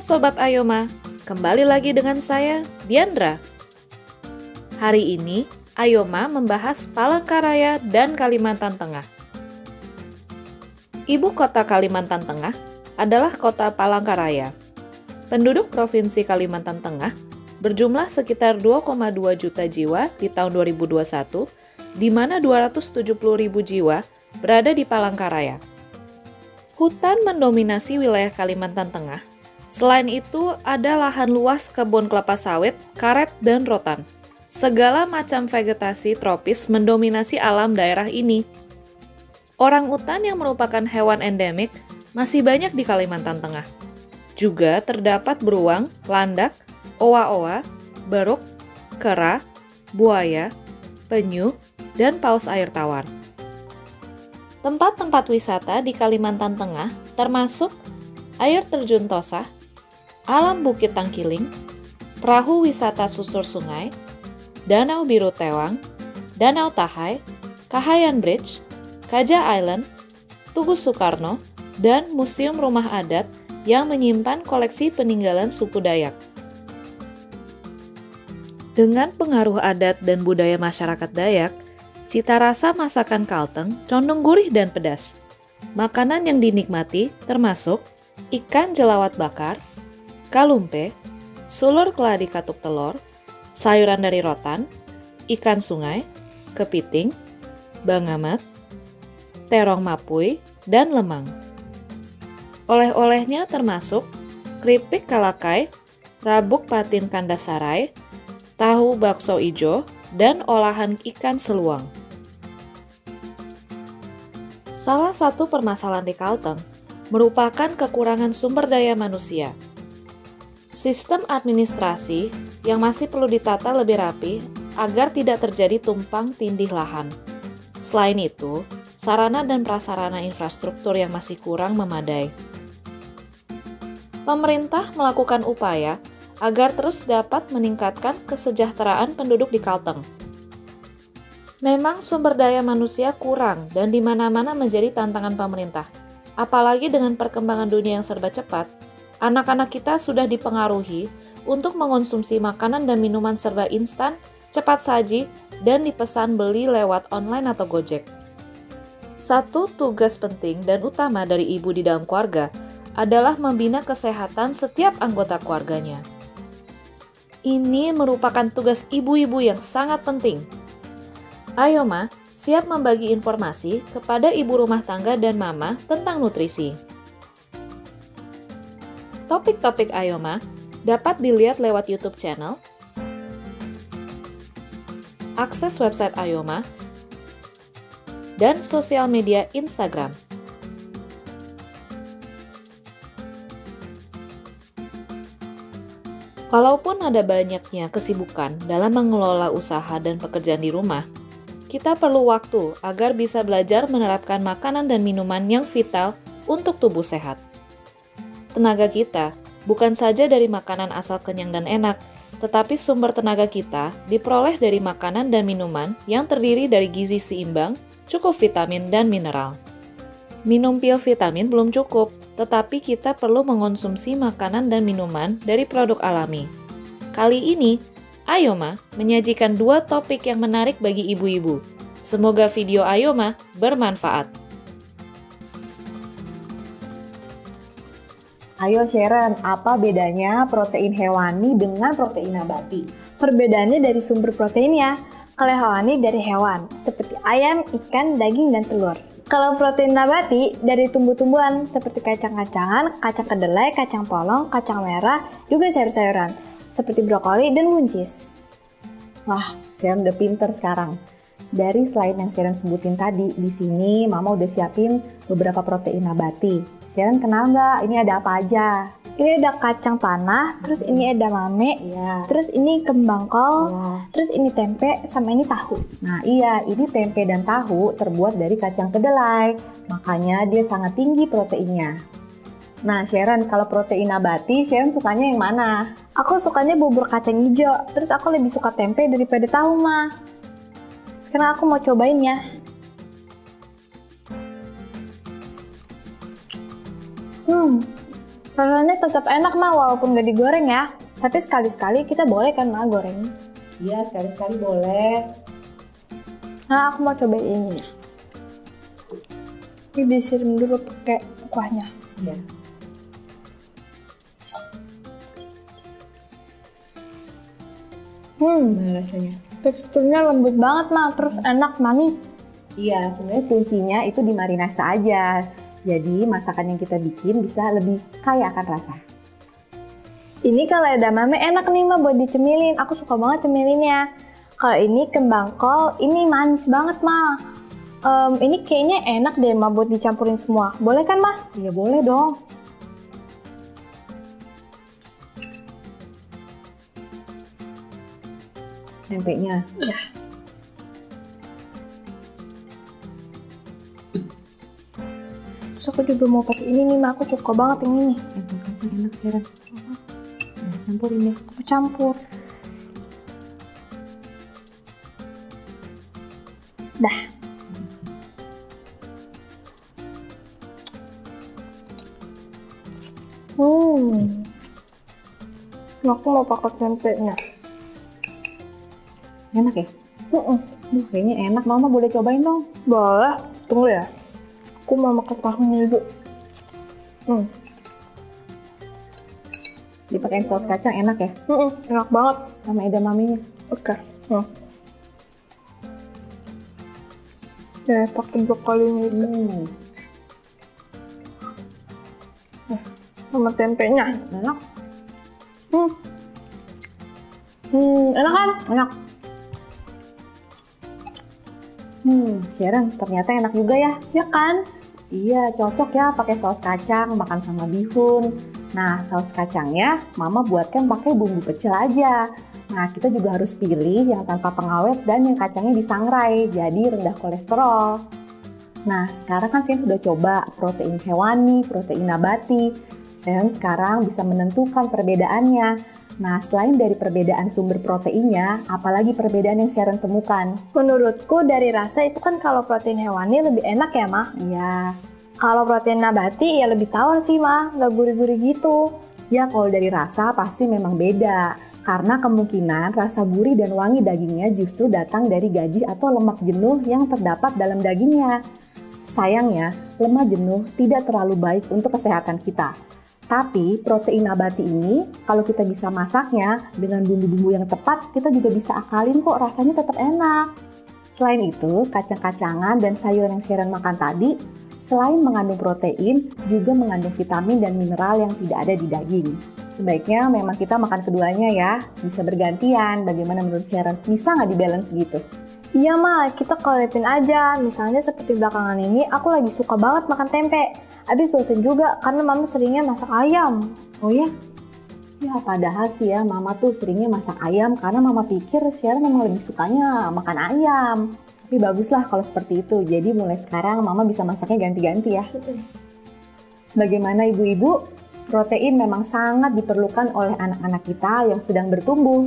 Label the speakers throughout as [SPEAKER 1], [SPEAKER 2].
[SPEAKER 1] Sobat Ayoma, kembali lagi dengan saya, Diandra. Hari ini, Ayoma membahas Palangkaraya dan Kalimantan Tengah. Ibu kota Kalimantan Tengah adalah kota Palangkaraya. Penduduk Provinsi Kalimantan Tengah berjumlah sekitar 2,2 juta jiwa di tahun 2021, di mana 270.000 jiwa berada di Palangkaraya. Hutan mendominasi wilayah Kalimantan Tengah. Selain itu, ada lahan luas kebun kelapa sawit, karet, dan rotan. Segala macam vegetasi tropis mendominasi alam daerah ini. Orangutan yang merupakan hewan endemik masih banyak di Kalimantan Tengah. Juga terdapat beruang, landak, owa-owa, beruk, kera, buaya, penyu, dan paus air tawar. Tempat-tempat wisata di Kalimantan Tengah termasuk air terjun Tosa, alam Bukit Tangkiling, perahu wisata susur sungai, Danau Biru Tewang, Danau Tahai, Kahayan Bridge, Kaja Island, Tugu Soekarno, dan Museum Rumah Adat yang menyimpan koleksi peninggalan suku Dayak. Dengan pengaruh adat dan budaya masyarakat Dayak, cita rasa masakan Kalteng condong gurih dan pedas. Makanan yang dinikmati termasuk ikan jelawat bakar, kalumpe, sulur keladi katuk telur, sayuran dari rotan, ikan sungai, kepiting, bangamat, terong mapuy, dan lemang. Oleh-olehnya termasuk keripik kalakai, rabuk patin kandasarai, tahu bakso ijo, dan olahan ikan seluang. Salah satu permasalahan di Kalteng merupakan kekurangan sumber daya manusia. Sistem administrasi yang masih perlu ditata lebih rapi agar tidak terjadi tumpang tindih lahan. Selain itu, sarana dan prasarana infrastruktur yang masih kurang memadai. Pemerintah melakukan upaya agar terus dapat meningkatkan kesejahteraan penduduk di Kalteng. Memang sumber daya manusia kurang dan di mana-mana menjadi tantangan pemerintah. Apalagi dengan perkembangan dunia yang serba cepat, anak-anak kita sudah dipengaruhi untuk mengonsumsi makanan dan minuman serba instan, cepat saji, dan dipesan beli lewat online atau Gojek. Satu tugas penting dan utama dari ibu di dalam keluarga adalah membina kesehatan setiap anggota keluarganya. Ini merupakan tugas ibu-ibu yang sangat penting. Ayoma siap membagi informasi kepada ibu rumah tangga dan mama tentang nutrisi. Topik-topik Ayoma dapat dilihat lewat YouTube channel, akses website Ayoma, dan sosial media Instagram. Walaupun ada banyaknya kesibukan dalam mengelola usaha dan pekerjaan di rumah, kita perlu waktu agar bisa belajar menerapkan makanan dan minuman yang vital untuk tubuh sehat. Tenaga kita bukan saja dari makanan asal kenyang dan enak, tetapi sumber tenaga kita diperoleh dari makanan dan minuman yang terdiri dari gizi seimbang, cukup vitamin dan mineral. Minum pil vitamin belum cukup, tetapi kita perlu mengonsumsi makanan dan minuman dari produk alami. Kali ini, Ayoma menyajikan dua topik yang menarik bagi ibu-ibu. Semoga video Ayoma bermanfaat.
[SPEAKER 2] Ayo Sharon, apa bedanya protein hewani dengan protein nabati?
[SPEAKER 3] Perbedaannya dari sumber proteinnya. Kalau hewani dari hewan, seperti ayam, ikan, daging, dan telur. Kalau protein nabati dari tumbuh-tumbuhan, seperti kacang-kacangan, kacang kedelai, kacang polong, kacang merah, juga sayur-sayuran, seperti brokoli dan buncis.
[SPEAKER 2] Wah, Sharon udah pinter sekarang. Dari slide yang Sharon sebutin tadi, di sini Mama udah siapin beberapa protein nabati. Sharon kenal nggak? Ini ada apa aja?
[SPEAKER 3] Ini ada kacang tanah, terus ini edamame, terus ini kembang kol, terus ini tempe, sama ini tahu.
[SPEAKER 2] Nah iya, ini tempe dan tahu terbuat dari kacang kedelai, makanya dia sangat tinggi proteinnya. Nah Sharon, kalau protein nabati, Sharon sukanya yang mana?
[SPEAKER 3] Aku sukanya bubur kacang hijau, terus aku lebih suka tempe daripada tahu, Ma. Sekarang aku mau cobain ya. Rasanya tetap enak mah walaupun nggak digoreng ya. Tapi sekali-sekali kita boleh kan mah goreng.
[SPEAKER 2] Iya, sekali-sekali boleh.
[SPEAKER 3] Nah, aku mau cobain ini ya. Ini disiram dulu pakai kuahnya.
[SPEAKER 2] Iya. Gimana rasanya?
[SPEAKER 3] Teksturnya lembut banget mah, terus enak manis.
[SPEAKER 2] Iya, sebenarnya kuncinya itu di marinase aja. Jadi masakan yang kita bikin bisa lebih kaya akan rasa.
[SPEAKER 3] Ini kalau edamame enak nih mah buat dicemilin. Aku suka banget cemilinnya. Kalau ini kembang kol, ini manis banget mah. Ini kayaknya enak deh mah buat dicampurin semua. Boleh kan mah?
[SPEAKER 2] Iya boleh dong. Tempenya.
[SPEAKER 3] Ya. Terus aku juga mau pakai ini nih mah. Aku suka banget yang ini.
[SPEAKER 2] Kacang enak Sharon. Nah, campurin deh.
[SPEAKER 3] Aku campur. Dah. Aku mau pakai tempenya.
[SPEAKER 2] Enak ya? Kayaknya enak. Mama boleh cobain dong.
[SPEAKER 3] Boleh. Tunggu ya. Aku mau makan tahunya dulu.
[SPEAKER 2] Dipakein saus kacang enak ya?
[SPEAKER 3] Enak banget.
[SPEAKER 2] Sama edamamenya.
[SPEAKER 3] Oke. Ya, pakai brokolinya itu. Sama tempenya.
[SPEAKER 2] Enak.
[SPEAKER 3] Enak kan?
[SPEAKER 2] Enak. Sharon, ternyata enak juga ya.
[SPEAKER 3] Ya kan?
[SPEAKER 2] Iya, cocok ya pakai saus kacang, makan sama bihun. Nah, saus kacangnya Mama buatkan pakai bumbu pecel aja. Nah, kita juga harus pilih yang tanpa pengawet dan yang kacangnya disangrai, jadi rendah kolesterol. Nah, sekarang kan saya sudah coba protein hewani, protein nabati. Sharon sekarang bisa menentukan perbedaannya. Nah, selain dari perbedaan sumber proteinnya, apalagi perbedaan yang Sharon temukan?
[SPEAKER 3] Menurutku dari rasa itu kan kalau protein hewani lebih enak ya, Mah?
[SPEAKER 2] Iya.
[SPEAKER 3] Kalau protein nabati ya lebih tawar sih, Mah. Nggak gurih-gurih gitu.
[SPEAKER 2] Ya, kalau dari rasa pasti memang beda. Karena kemungkinan rasa gurih dan wangi dagingnya justru datang dari gaji atau lemak jenuh yang terdapat dalam dagingnya. Sayangnya, lemak jenuh tidak terlalu baik untuk kesehatan kita. Tapi protein nabati ini, kalau kita bisa masaknya dengan bumbu-bumbu yang tepat, kita juga bisa akalin kok rasanya tetap enak. Selain itu, kacang-kacangan dan sayuran yang Sharon makan tadi, selain mengandung protein, juga mengandung vitamin dan mineral yang tidak ada di daging. Sebaiknya memang kita makan keduanya ya, bisa bergantian. Bagaimana menurut Sharon? Bisa nggak di-balance gitu?
[SPEAKER 3] Iya, Ma, kita kolepin aja. Misalnya seperti belakangan ini, aku lagi suka banget makan tempe. Habis bosen juga karena Mama seringnya masak ayam.
[SPEAKER 2] Oh ya? Ya, padahal sih ya, Mama tuh seringnya masak ayam karena Mama pikir Sharon memang lebih sukanya makan ayam. Tapi baguslah kalau seperti itu. Jadi mulai sekarang Mama bisa masaknya ganti-ganti ya. Bagaimana ibu-ibu? Protein memang sangat diperlukan oleh anak-anak kita yang sedang bertumbuh.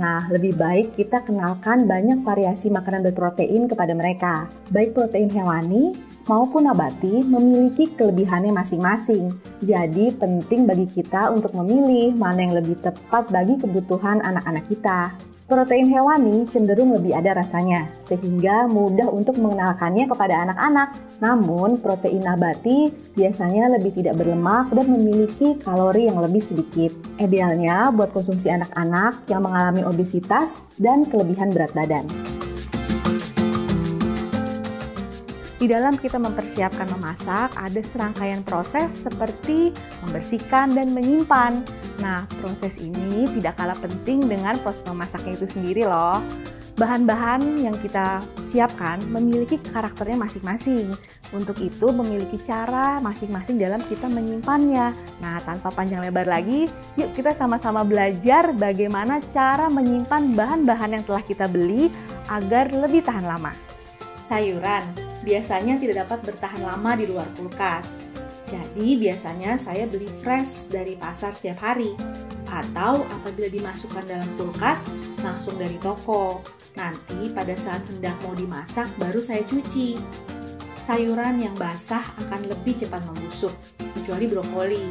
[SPEAKER 2] Nah, lebih baik kita kenalkan banyak variasi makanan berprotein kepada mereka. Baik protein hewani maupun nabati memiliki kelebihannya masing-masing. Jadi penting bagi kita untuk memilih mana yang lebih tepat bagi kebutuhan anak-anak kita. Protein hewani cenderung lebih ada rasanya, sehingga mudah untuk mengenalkannya kepada anak-anak. Namun, protein nabati biasanya lebih tidak berlemak dan memiliki kalori yang lebih sedikit. Idealnya buat konsumsi anak-anak yang mengalami obesitas dan kelebihan berat badan. Di dalam kita mempersiapkan memasak, ada serangkaian proses seperti membersihkan dan menyimpan. Nah, proses ini tidak kalah penting dengan proses memasaknya itu sendiri loh. Bahan-bahan yang kita siapkan memiliki karakternya masing-masing. Untuk itu memiliki cara masing-masing dalam kita menyimpannya. Nah, tanpa panjang lebar lagi, yuk kita sama-sama belajar bagaimana cara menyimpan bahan-bahan yang telah kita beli agar lebih tahan lama. Sayuran biasanya tidak dapat bertahan lama di luar kulkas. Jadi biasanya saya beli fresh dari pasar setiap hari. Atau apabila dimasukkan dalam kulkas, langsung dari toko. Nanti pada saat hendak mau dimasak baru saya cuci. Sayuran yang basah akan lebih cepat membusuk, kecuali brokoli.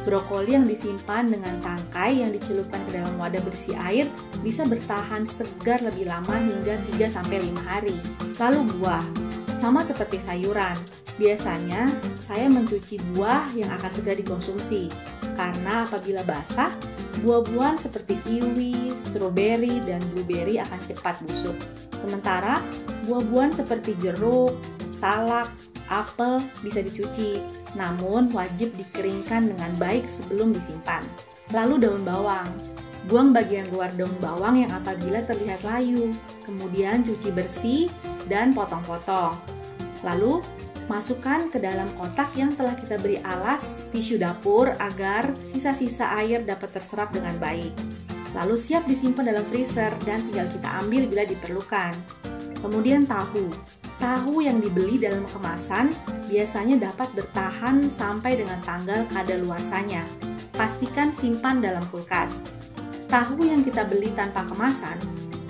[SPEAKER 2] Brokoli yang disimpan dengan tangkai yang dicelupkan ke dalam wadah bersih air bisa bertahan segar lebih lama hingga 3-5 hari. Lalu buah, sama seperti sayuran. Biasanya saya mencuci buah yang akan segera dikonsumsi, karena apabila basah, buah-buahan seperti kiwi, stroberi, dan blueberry akan cepat busuk. Sementara buah-buahan seperti jeruk, salak, apel bisa dicuci, namun wajib dikeringkan dengan baik sebelum disimpan. Lalu daun bawang. Buang bagian luar daun bawang yang apabila terlihat layu, kemudian cuci bersih dan potong-potong. Lalu masukkan ke dalam kotak yang telah kita beri alas tisu dapur agar sisa-sisa air dapat terserap dengan baik. Lalu siap disimpan dalam freezer dan tinggal kita ambil bila diperlukan. Kemudian tahu. Tahu yang dibeli dalam kemasan biasanya dapat bertahan sampai dengan tanggal kadaluarsanya. Pastikan simpan dalam kulkas. Tahu yang kita beli tanpa kemasan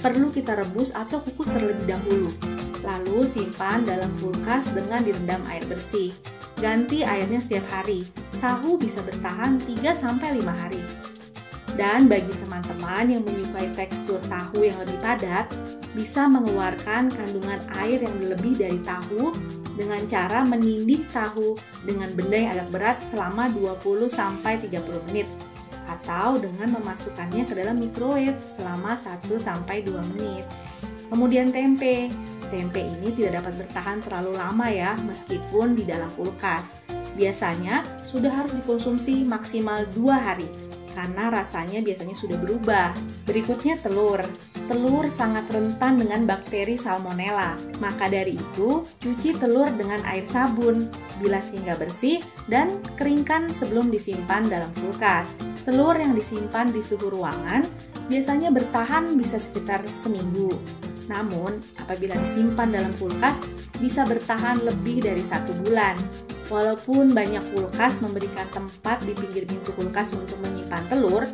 [SPEAKER 2] perlu kita rebus atau kukus terlebih dahulu. Lalu simpan dalam kulkas dengan direndam air bersih. Ganti airnya setiap hari. Tahu bisa bertahan 3-5 hari. Dan bagi teman-teman yang menyukai tekstur tahu yang lebih padat, bisa mengeluarkan kandungan air yang lebih dari tahu dengan cara menindih tahu dengan benda yang agak berat selama 20-30 menit. Atau dengan memasukkannya ke dalam microwave selama 1-2 menit. Kemudian tempe. Tempe ini tidak dapat bertahan terlalu lama ya, meskipun di dalam kulkas. Biasanya sudah harus dikonsumsi maksimal 2 hari, karena rasanya biasanya sudah berubah. Berikutnya telur. Telur sangat rentan dengan bakteri salmonella. Maka dari itu, cuci telur dengan air sabun, bilas hingga bersih, dan keringkan sebelum disimpan dalam kulkas. Telur yang disimpan di suhu ruangan biasanya bertahan bisa sekitar seminggu. Namun, apabila disimpan dalam kulkas, bisa bertahan lebih dari 1 bulan. Walaupun banyak kulkas memberikan tempat di pinggir pintu kulkas untuk menyimpan telur,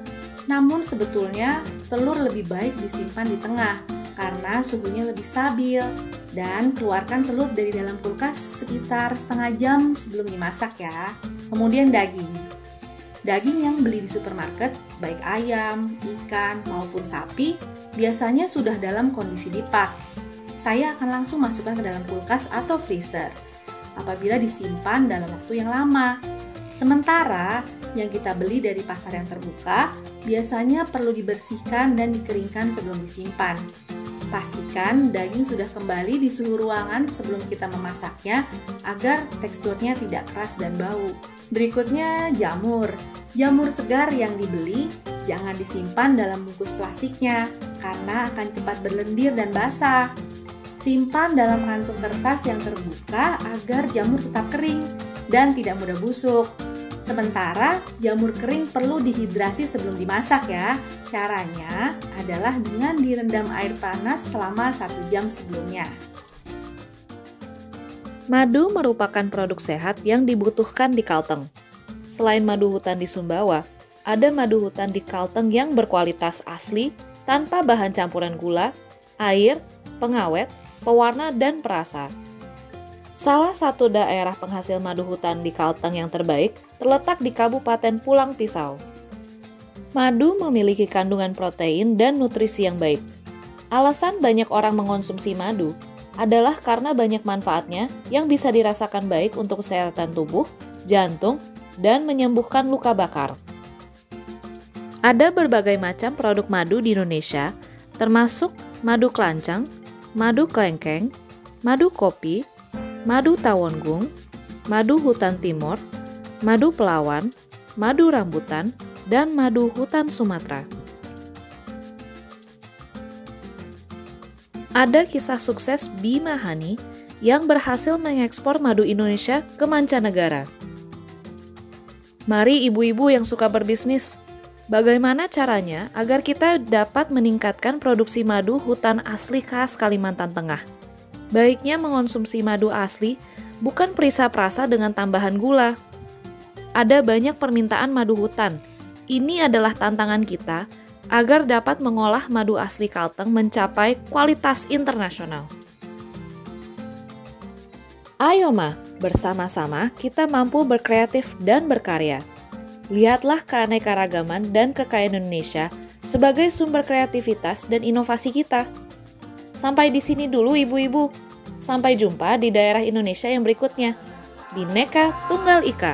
[SPEAKER 2] namun sebetulnya telur lebih baik disimpan di tengah, karena suhunya lebih stabil. Dan keluarkan telur dari dalam kulkas sekitar setengah jam sebelum dimasak ya. Kemudian daging. Daging yang beli di supermarket, baik ayam, ikan, maupun sapi, biasanya sudah dalam kondisi dipak. Saya akan langsung masukkan ke dalam kulkas atau freezer apabila disimpan dalam waktu yang lama. Sementara yang kita beli dari pasar yang terbuka biasanya perlu dibersihkan dan dikeringkan sebelum disimpan. Pastikan daging sudah kembali di suhu ruangan sebelum kita memasaknya agar teksturnya tidak keras dan bau. Berikutnya jamur. Jamur segar yang dibeli jangan disimpan dalam bungkus plastiknya karena akan cepat berlendir dan basah. Simpan dalam kantung kertas yang terbuka agar jamur tetap kering dan tidak mudah busuk. Sementara jamur kering perlu dihidrasi sebelum dimasak ya. Caranya adalah dengan direndam air panas selama 1 jam sebelumnya.
[SPEAKER 1] Madu merupakan produk sehat yang dibutuhkan di Kalteng. Selain madu hutan di Sumbawa, ada madu hutan di Kalteng yang berkualitas asli tanpa bahan campuran gula, air, pengawet, pewarna, dan perasa. Salah satu daerah penghasil madu hutan di Kalteng yang terbaik terletak di Kabupaten Pulang Pisau. Madu memiliki kandungan protein dan nutrisi yang baik. Alasan banyak orang mengonsumsi madu adalah karena banyak manfaatnya yang bisa dirasakan baik untuk kesehatan tubuh, jantung, dan menyembuhkan luka bakar. Ada berbagai macam produk madu di Indonesia, termasuk madu kelanceng, madu kelengkeng, madu kopi, madu tawonggung, madu hutan timur, madu pelawan, madu rambutan, dan madu hutan Sumatera. Ada kisah sukses Bima Hani yang berhasil mengekspor madu Indonesia ke mancanegara. Mari ibu-ibu yang suka berbisnis, bagaimana caranya agar kita dapat meningkatkan produksi madu hutan asli khas Kalimantan Tengah? Baiknya mengonsumsi madu asli, bukan perisa-perasa dengan tambahan gula. Ada banyak permintaan madu hutan. Ini adalah tantangan kita agar dapat mengolah madu asli Kalteng mencapai kualitas internasional. Ayo Ma, bersama-sama kita mampu berkreatif dan berkarya. Lihatlah keanekaragaman dan kekayaan Indonesia sebagai sumber kreativitas dan inovasi kita. Sampai di sini dulu ibu-ibu. Sampai jumpa di daerah Indonesia yang berikutnya. Bhinneka Tunggal Ika.